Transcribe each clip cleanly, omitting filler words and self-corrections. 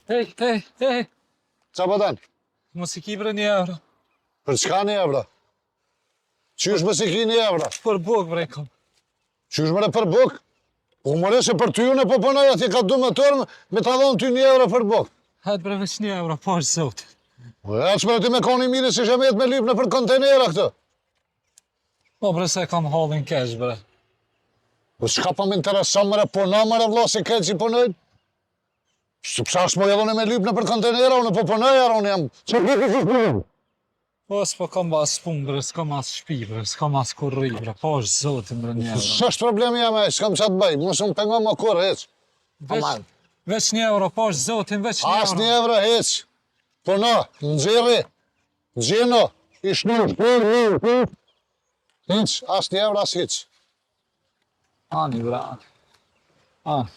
Ej. Qa po dan? Mos i ki bre 1 euro. Për çka 1 euro? Qysh mos i ki 1 euro? Për buk bre kom. Qysh mëre për buk? U mëre se për ty unë po punoj atje ka 12 orë me ta dhon ty 1 euro për buk. Hajt bre veç 1 euro, po është zot. E çfarë ti me koni mirë si shemet me lyp në për kontenera këtë? Po bre se kam hallin kesh bre. Po çka po më intereson mëre puna mëre vlla si keq si punoj? Sepse as më jallon me lyp në për kontenera unë po punoj unë jam. Po s'po kam as pun bre, s'kam as shtëpi bre, s'kam as kurri bre, po është zotin bre 1 euro. S'është problemi jam ai, s'kam ç'a të bëj, mos më pengon më kurrë hiç. Veç 1 euro, po është zotin veç 1 euro. As 1 euro hiç. Puno, nxjerri. Gjeno, i shnur. Hiç, as 1 euro as hiç. Ani bre. Ani.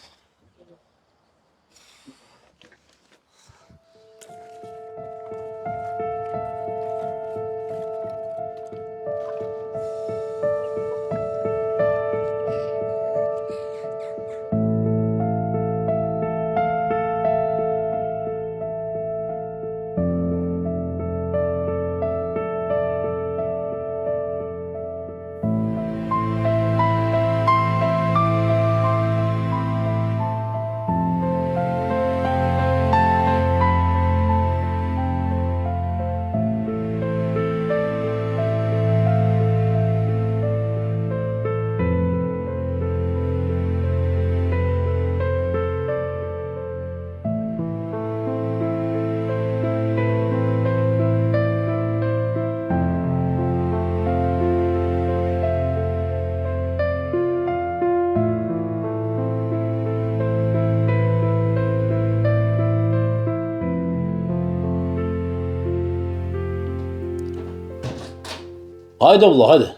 Haydi abla hadi.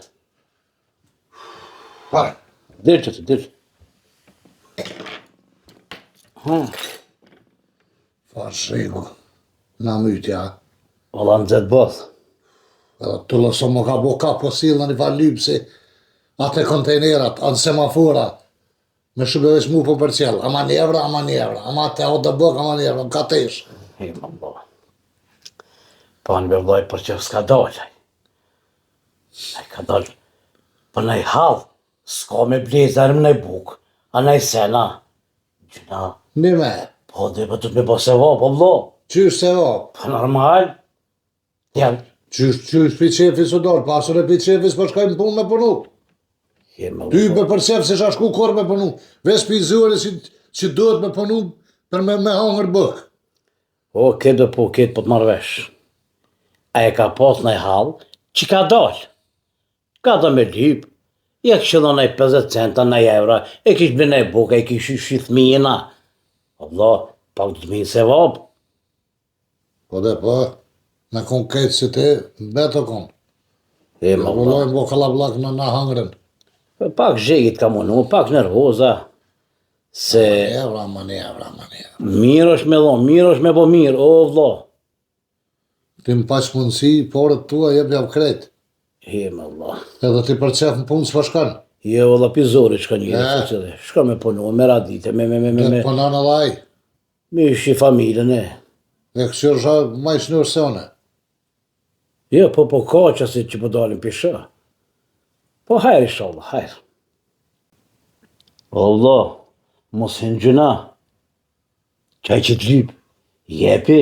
Pa. Dir çatı dir. Fashigo. Na mytja. Valla nxet both. Edhe tullo sa më ka bo ka po sillën i valypsi. Atë kontejnerat, atë semafora. Me shëbeveç mu po për qell. Ama 1 euro, ama 1 euro. Ama te o të bëk, ama 1 euro. Ka tesh. Hema abla. Po në vëllaj për që s'ka dalë. Ai ka dalë për nej hall. S'ka me blezër më nej buk. A nej sena. Gjuna. Nime. Po dhe për të me po se vop, abla. Qysh se o? Po normal. Jam. Qysh pi qefi së dorë. Pasur e pi qefis për shkajmë punë me punu. Hema Ty abla. për qef se shashku kur me punu. Ves pi zyre që duhet me punu për me hangër bëk. O, këtë dhe po këtë po të marrë vesh. A e ka pas nej hall, që ka dalë. Ka da me lyp. Ja kështë dhe nej 50 centa, nej euro, e kishë bërë nej buka, e kishë shith mijina. Allah, pak të minë se vab. Po dhe po, me kon këtë që ti, beto kon. E më Allah. Vullojnë bo kalablak në hangërën. Pak zhegit ka munu, pak nervoza. Se Ama 1 euro. mirë është me dhonë, mirë është me bo mirë, o vlo. Ti më paq mundësi, porët tua jep jam krejt. E më Allah. Edhe ti për qef në punë s'pa shkan. Jo, valla pizori shka njëre, shka me punu, me radite, Dhe punon edhe aj. me ishi familjen e. E kësër shë maj shnur se one. Jo, po ka qësit që po dalim pisha. Po hajrë inshallah, hajrë. Allah, mos hinë gjuna. Qaj që të lyp, jepi,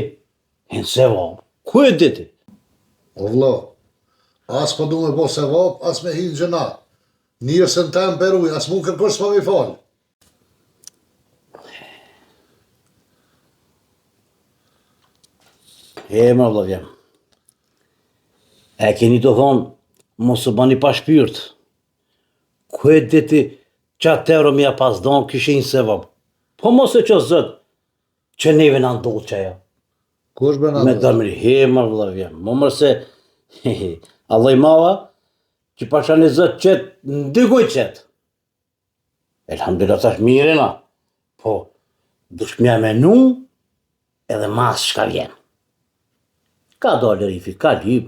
hinë se vabë. Ku e diti? O vlo, as po du me bo se vop, as me hinë gjëna. Njërës në tem peruj, as mu kërkush s'pa me falë. E më vëllë vjem. E keni të thonë, mos u bani pa shpyrt. Ku e diti qatë euro mja pas donë kishin se vabë. Po mos e që zëtë, që neve në ndohë që ajo. Kush bëna Me dërmëri, he më vëllë vjem. Më mërse, Allah i mava, që pasha një zëtë qëtë, ndygoj qëtë. Elhamdulillah tash mirina. Po, dush mja menu, edhe mas shka vjen. Ka dalë rifi, ka lyp,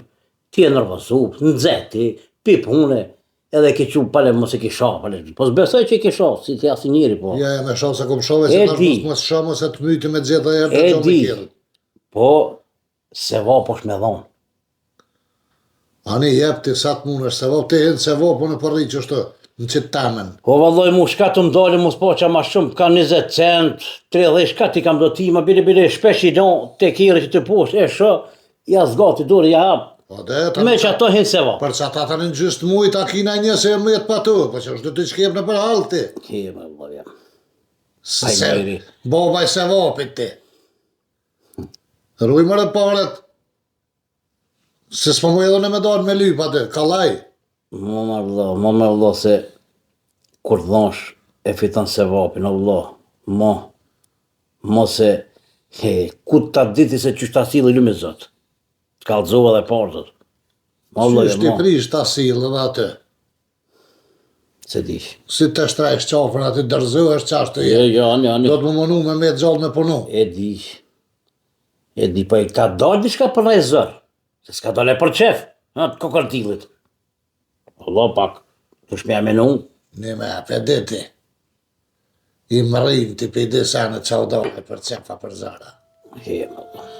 ti e nërvazup, nëzeti, pi pune, edhe ke qu pale mos e ke shoh, pale. Po s'besoj që e ke shoh, si ti asnjë njeri po. Ja, me shoh se kom shove se tash mos shoh mos e të myti me xheta herë të çomë tjetër. Po se vaposh me dhon. Ani jep ti sa të mundesh se vop ti hen se vopo në porri çështë, në çet tamen. Po valloj mu shka të mdali mos po qa ma shumë, ka 20 cent, 30, shka ti kam do ti, ma bile shpesh i don, te kire që të poshtë, e shë, ja zgati duri, ja hap. Me që ato hinë se va. Për që ata tani në gjystë mujt, a kina një se më jetë pa tu, po që është të shkep në për halë ti. Kime, valloj, ja. Se, babaj se vapit ti. Rruj më paret. Se s'po mu edhe në me dalë me lyp aty, kalaj. Më vëllo se kur dhonsh e fiton se vapin, o vëllo, mo se ku ta diti se qështë ta silë lume zot. T'kallëzova dhe partët. Qështë ti prish ta silë dhe aty. Se dish. Si të shtrajsh qafën aty dërzohesh qashtë të jetë. Jo, do të më mënu me gjallë me punu. E di, pa i ka dalë diçka për në e zërë. Se s'ka dalë e për qef, të kokartilit. Allah pak, të shmja menu. Një me pediti. I më rrim ti për i disane që o dole për qefa për zara. Hemë Allah.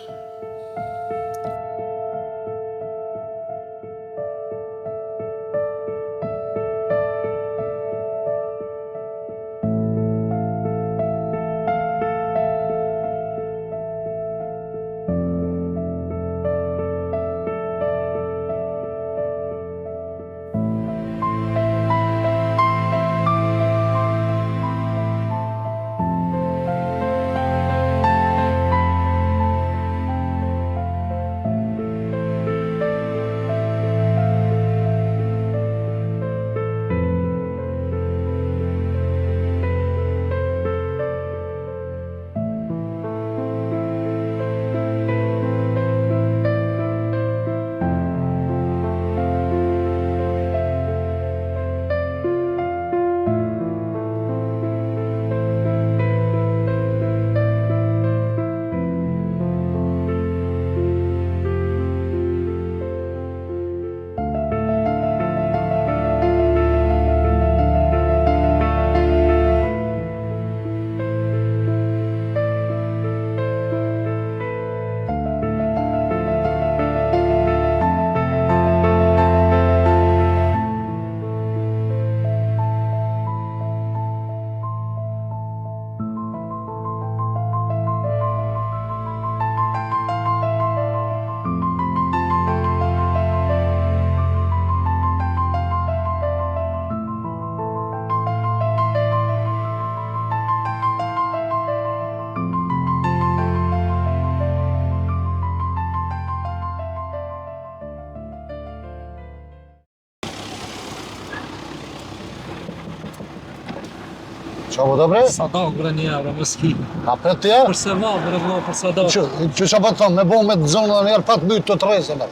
Qa po do bre? Sa do bre një euro, më s'ki. A për tje? Përse ma bre vlo, përse do. Që qa po të thonë, me bo me të zonë dhe njerë pa të bytë të trejse bre.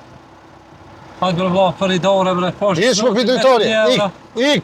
Hajtë bre vlo, për i dore bre, poshtë. Ish më këtë dojtore, ik.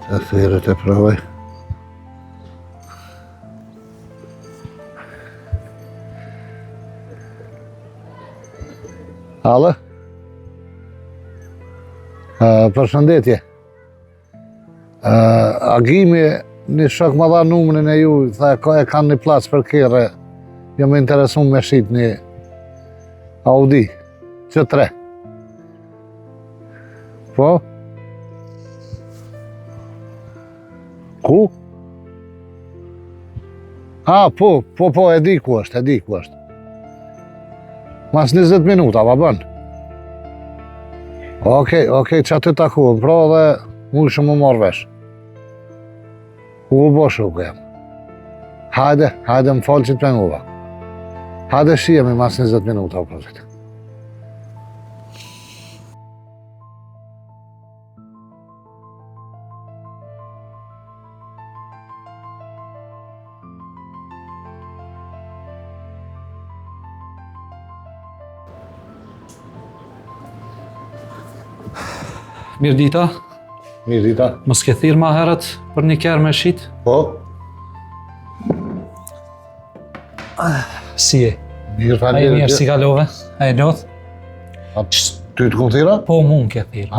Aferët e provoj. Alo? Përshëndetje. Agimi, një shok më dha numrin e ju, tha e kanë një plac për kere. Jo më interesu me shit një Audi, Q3. Po? Ku? Po, e di ku është, Mas 20 minuta, va bën. Okej, që aty takuën, pra dhe mu ishë më marrë vesh. U boshë u kemë. Hajde më falë që të penguva. Hajde shijemi mas 20 minuta, o përgjit. Mirë dita, Mirë dita. mos ke thirrë ma herët për një kerë me shit? Po? Si e? Mirë A i mirë si kalove? A i lodh? Ty të kumë thira? Po mund ke thirrë,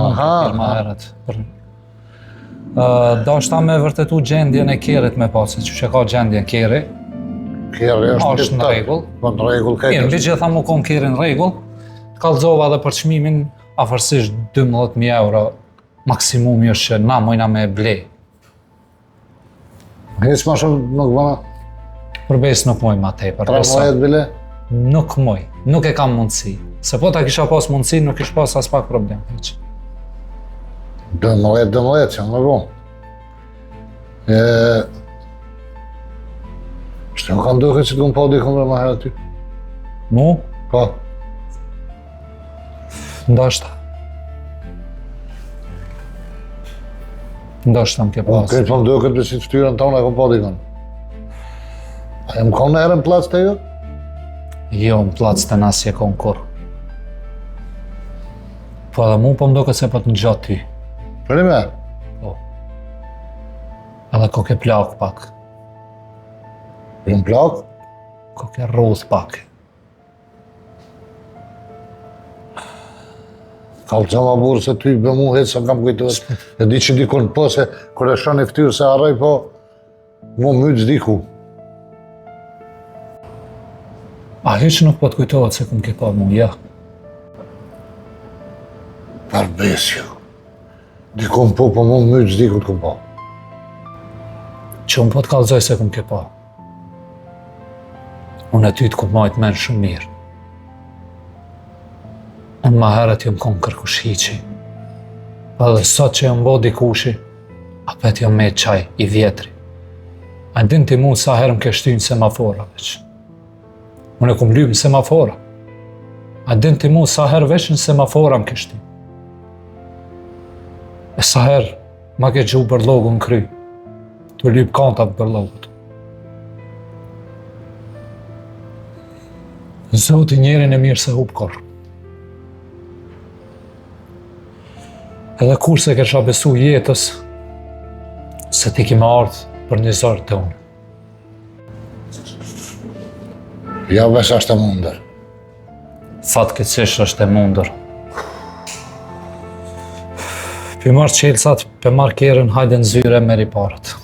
ma herët. Do shta me vërtetu gjendjen e kerit me pasi, që ka gjendjen keri. Kjerë Është në rregull. Po në rregull Mirë, kejtë. mbi gjitha mu kon keri në rregull. Kallëzova dhe për çmimin afërsisht 12.000 euro maksimumi është që na mojna me ble. Heç ma shumë nuk bëna. Përbes nuk moj ma tepër. 3 muajt bile. Nuk moj, nuk e kam mundësi. Se po ta kisha pas mundësi, nuk ish pas as pak problem. 2 muajt që më bon. Shtë më kam duke që të këmë po dikëm dhe ma herë ty. Mu? Po. Ndoshta. Ndoshta më ke pas. Këtë më duke të si të ftyrën tonë e këmë po dikëm. A e më konë në herën plac të ju? Jo, më plac të nasje kon kur. Po edhe mu po më duke se po të ngjatë ty. Për një me? Po. Edhe ko ke plak pak. Për një plak? Ko ke rruth pak. Kalë që ma burë se ty be mu hetë sa kam kujtuar. E di që dikon po se kër e shon e ftyrë se arrej po mu mytë diku. A hiç nuk po të kujtohet se kum ke pa mu, ja. Përbesjo. Dikon po mu mytë diku të këm po. Që unë po të kallëzoj se kum ke pa. Unë e ty të kum majtë menë shumë mirë. Unë ma herët jëm konë kërkush hiqi. Edhe sot që jëm bo dikushi, apet jëm me qaj i vjetri. A din ti mu sa herë më ke shtynë semafora veç. Unë e kum lypë në semafora. A din ti mu sa herë veç në semafora më ke shtynë. E sa herë ma ke gju bërlogu në kry. Të lypë kantat bërlogut. Zoti njerin e mirë se hup korë. Edhe kur se kesha besu jetës, se ti kime ardhë për një zorë të unë. Ja vesh ashtë e mundër. Fatkeqësisht është e mundur. Për marrë qelësat, për marrë kerën, hajde në zyre meri parët.